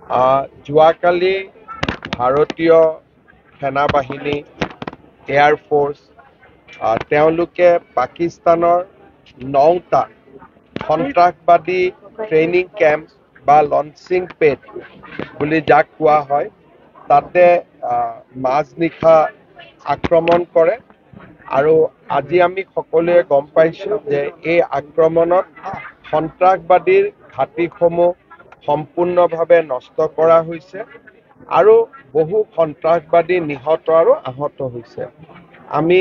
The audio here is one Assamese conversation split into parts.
যোৱাকালি ভাৰতীয় সেনাবাহিনী এয়াৰফ'ৰ্চ তেওঁলোকে পাকিস্তানৰ 9টা সন্ত্ৰাসবাদী ট্ৰেইনিং কেম্প বা লঞ্চিং পেড বুলি যাক কোৱা হয় তাতে মাজনিশা আক্ৰমণ কৰে আৰু আজি আমি সকলোৱে গম পাইছোঁ যে এই আক্ৰমণত সন্ত্ৰাসবাদীৰ ঘাটিসমূহ সম্পূৰ্ণভাৱে নষ্ট কৰা হৈছে আৰু বহু সন্ত্ৰাসবাদী নিহত আৰু আহত হৈছে। আমি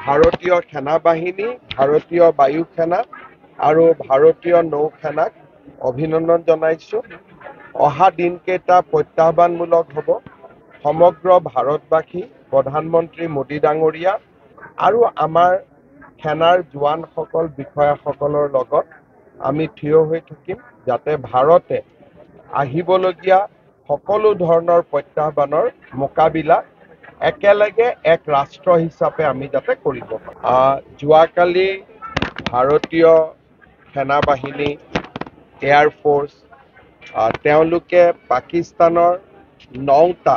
ভাৰতীয় সেনাবাহিনী, ভাৰতীয় বায়ু সেনা আৰু ভাৰতীয় নৌ সেনাক অভিনন্দন জনাইছোঁ। অহা দিনকেইটা প্ৰত্যাহ্বানমূলক হ'ব। সমগ্ৰ ভাৰতবাসী, প্ৰধানমন্ত্ৰী মোদী ডাঙৰীয়া আৰু আমাৰ সেনাৰ জোৱানসকল, বিষয়াসকলৰ লগত আমি থিয় হৈ থাকিম যাতে ভাৰতে আহিবলগীয়া সকলো ধৰণৰ প্ৰত্যাহ্বানৰ মোকাবিলা একেলগে এক ৰাষ্ট্ৰ হিচাপে আমি যাতে কৰিব পাৰোঁ। যোৱাকালি ভাৰতীয় সেনাবাহিনী এয়াৰফ'ৰ্চ তেওঁলোকে পাকিস্তানৰ 9টা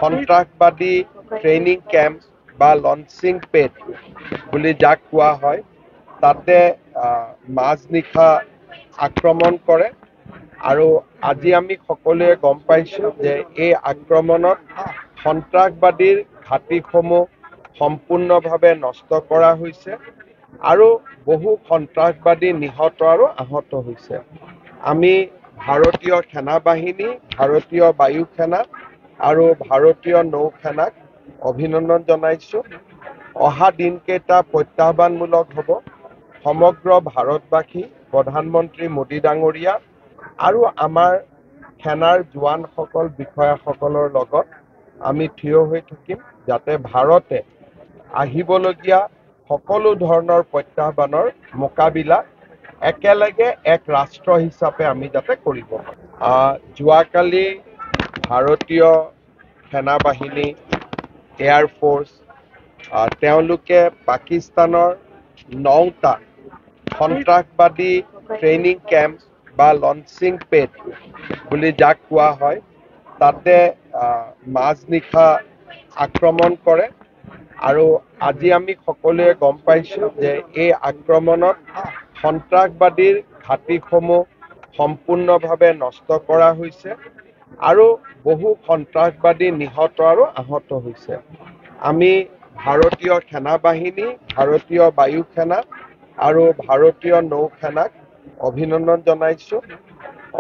সন্ত্ৰাসবাদী ট্ৰেইনিং কেম্প বা লঞ্চিং পেড বুলি যাক কোৱা হয় তাতে মাজনিশা আক্ৰমণ কৰে আৰু আজি আমি সকলোৱে গম পাইছোঁ যে এই আক্ৰমণত সন্ত্ৰাসবাদীৰ ঘাটিসমূহ সম্পূৰ্ণভাৱে নষ্ট কৰা হৈছে আৰু বহু সন্ত্ৰাসবাদী নিহত আৰু আহত হৈছে। আমি ভাৰতীয় সেনাবাহিনী, ভাৰতীয় বায়ু সেনা আৰু ভাৰতীয় নৌ সেনাক অভিনন্দন জনাইছোঁ। অহা দিনকেইটা প্ৰত্যাহ্বানমূলক হ'ব। সমগ্ৰ ভাৰতবাসী, প্ৰধানমন্ত্ৰী মোদী ডাঙৰীয়া আৰু আমাৰ সেনাৰ জোৱানসকল, বিষয়াসকলৰ লগত আমি থিয় হৈ থাকিম যাতে ভাৰতে আহিবলগীয়া সকলো ধৰণৰ প্ৰত্যাহ্বানৰ মোকাবিলা একেলগে এক ৰাষ্ট্ৰ হিচাপে আমি যাতে কৰিব পাৰোঁ। যোৱাকালি ভাৰতীয় সেনাবাহিনী এয়াৰফ'ৰ্চ তেওঁলোকে পাকিস্তানৰ 9টা সন্ত্ৰাসবাদী ট্ৰেইনিং কেম্প বা লঞ্চিং পেড বুলি যাক কোৱা হয় তাতে মাজনিশা আক্ৰমণ কৰে আৰু আজি আমি সকলোৱে গম পাইছোঁ যে এই আক্ৰমণত সন্ত্ৰাসবাদীৰ ঘাটিসমূহ সম্পূৰ্ণভাৱে নষ্ট কৰা হৈছে আৰু বহু সন্ত্ৰাসবাদী নিহত আৰু আহত হৈছে। আমি ভাৰতীয় সেনাবাহিনী, ভাৰতীয় বায়ু সেনা আৰু ভাৰতীয় নৌ সেনাক অভিনন্দন জনাইছোঁ।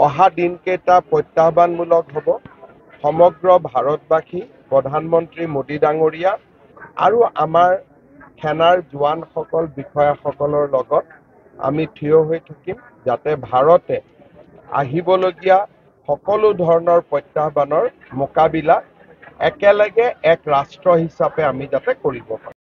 অহা দিনকেইটা প্ৰত্যাহ্বানমূলক হ'ব। সমগ্ৰ ভাৰতবাসী, প্ৰধানমন্ত্ৰী মোদী ডাঙৰীয়া আৰু আমাৰ সেনাৰ জোৱানসকল, বিষয়াসকলৰ লগত আমি থিয় হৈ থাকিম যাতে ভাৰতে আহিবলগীয়া সকলো ধৰণৰ প্ৰত্যাহ্বানৰ মোকাবিলা একেলগে এক ৰাষ্ট্ৰ হিচাপে আমি যাতে কৰিব পাৰোঁ।